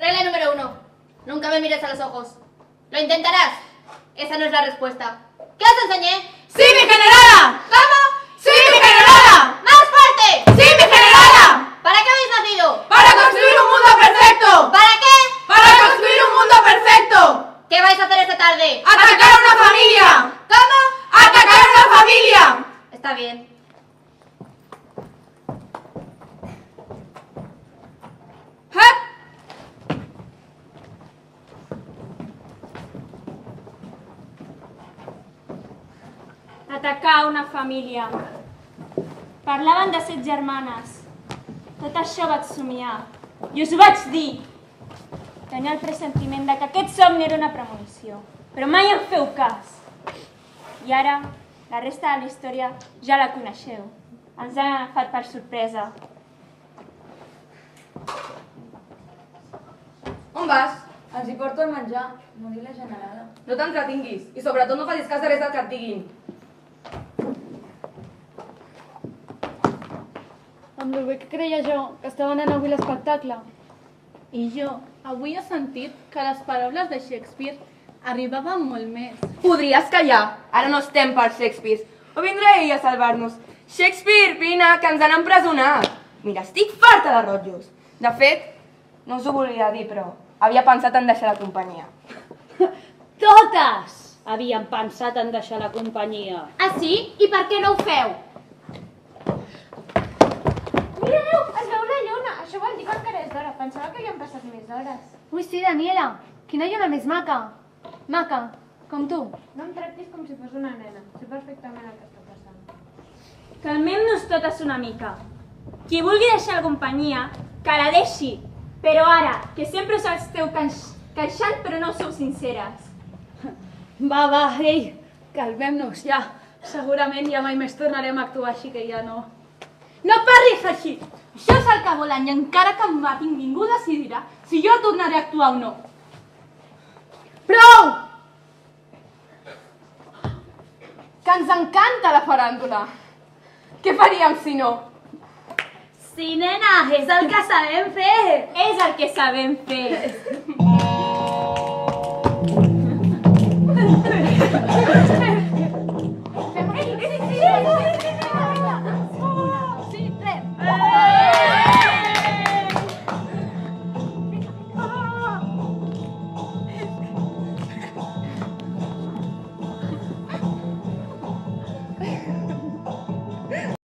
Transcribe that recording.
Regla número 1. Nunca me mires a los ojos. ¿Lo intentarás? Esa no es la respuesta. ¿Qué os enseñé? ¡Sí, mi generala! ¿Cómo? ¡Sí, mi generala! ¡Más fuerte! ¡Sí, mi generala! ¿Para qué habéis nacido? ¡Para construir un mundo perfecto! ¿Para qué? ¡Para construir un mundo perfecto! ¿Qué vais a hacer esta tarde? ¡Atacar a una familia! ¿Cómo? ¡Atacar a una familia! Está bien. Atacar una família. Parlaven de 7 germanes. Tot això vaig somiar. I us ho vaig dir. Tenia el pressentiment de que aquest somni era una premonició. Però mai en feu cas. I ara, la resta de la història ja la coneixeu. Ens han agafat per sorpresa. On vas? Els hi porto el menjar. M'ho diu la generala. No t'entretinguis i sobretot no facis cas de res del que et diguin. Amb el bé que creia jo que estava anant avui l'espectacle. I jo avui he sentit que les paraules de Shakespeare arribaven molt més. Podries callar. Ara no estem per Shakespeare. O vindrà ell a salvar-nos. Shakespeare, vine, que ens han empresonat. Mira, estic farta de rotllos. De fet, no us ho volia dir, però havia pensat en deixar la companyia. Totes havien pensat en deixar la companyia. Ah, sí? I per què no ho feu? Mireu, es veu la lluna. Això vol dir que encara és d'hora. Pensava que havien passat més hores. Ui, sí, Daniela. Quina lluna més maca. Maca, com tu. No em tractis com si fos una nena. Sé perfectament el que està passant. Calmem-nos totes una mica. Qui vulgui deixar la companyia, que la deixi. Però ara, que sempre us esteu queixant però no sou sinceres. Va, ei, calmem-nos ja. Segurament ja mai més tornarem a actuar així que ja no. No parlis així! Això és el que volen i encara que em matin ningú decidirà si jo tornaré a actuar o no. Prou! Que ens encanta la faràndula. Què faríem si no? Sí, nena, és el que sabem fer. És el que sabem fer.